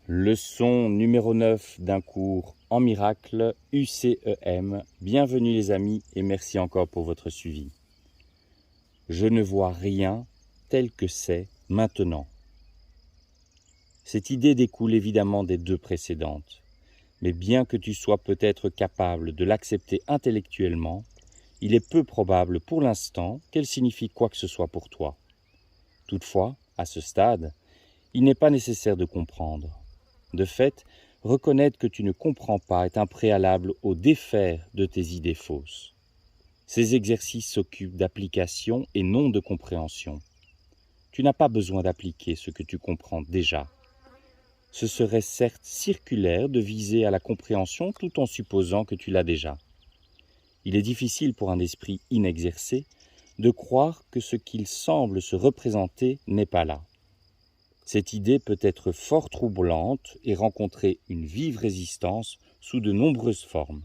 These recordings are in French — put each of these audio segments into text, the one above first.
Leçon numéro 9 d'un cours en miracle UCEM. Bienvenue les amis et merci encore pour votre suivi. Je ne vois rien tel que c'est maintenant. Cette idée découle évidemment des deux précédentes. Mais bien que tu sois peut-être capable de l'accepter intellectuellement, il est peu probable pour l'instant qu'elle signifie quoi que ce soit pour toi. Toutefois, à ce stade, il n'est pas nécessaire de comprendre. De fait, reconnaître que tu ne comprends pas est un préalable au défaire de tes idées fausses. Ces exercices s'occupent d'application et non de compréhension. Tu n'as pas besoin d'appliquer ce que tu comprends déjà. Ce serait certes circulaire de viser à la compréhension tout en supposant que tu l'as déjà. Il est difficile pour un esprit inexercé de croire que ce qu'il semble se représenter n'est pas là. Cette idée peut être fort troublante et rencontrer une vive résistance sous de nombreuses formes.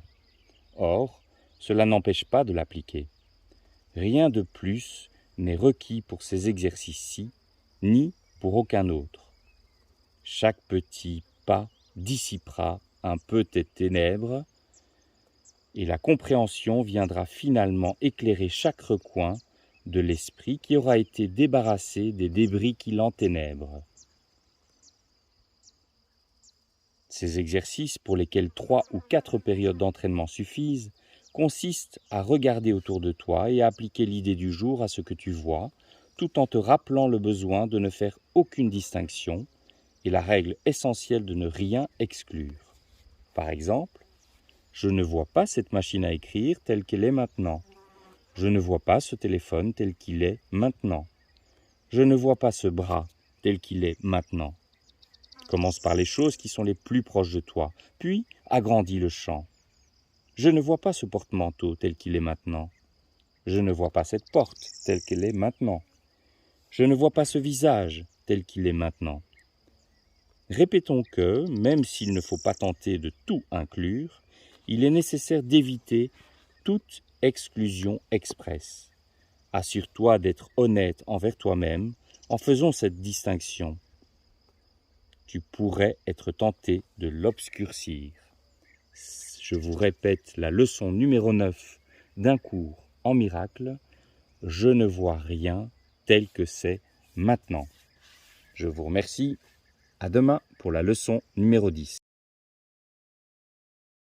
Or, cela n'empêche pas de l'appliquer. Rien de plus n'est requis pour ces exercices-ci, ni pour aucun autre. Chaque petit pas dissipera un peu tes ténèbres et la compréhension viendra finalement éclairer chaque recoin de l'esprit qui aura été débarrassé des débris qui l'enténèbrent. Ces exercices, pour lesquels 3 ou 4 périodes d'entraînement suffisent, consistent à regarder autour de toi et à appliquer l'idée du jour à ce que tu vois, tout en te rappelant le besoin de ne faire aucune distinction et la règle essentielle de ne rien exclure. Par exemple, je ne vois pas cette machine à écrire telle qu'elle est maintenant. Je ne vois pas ce téléphone tel qu'il est maintenant. Je ne vois pas ce bras tel qu'il est maintenant. Commence par les choses qui sont les plus proches de toi, puis agrandis le champ. Je ne vois pas ce porte-manteau tel qu'il est maintenant. Je ne vois pas cette porte telle qu'elle est maintenant. Je ne vois pas ce visage tel qu'il est maintenant. Répétons que, même s'il ne faut pas tenter de tout inclure, il est nécessaire d'éviter toute exclusion expresse. Assure-toi d'être honnête envers toi-même en faisant cette distinction. Tu pourrais être tenté de l'obscurcir. Je vous répète la leçon numéro 9 d'un cours en miracle. Je ne vois rien tel que c'est maintenant. Je vous remercie. À demain pour la leçon numéro 10.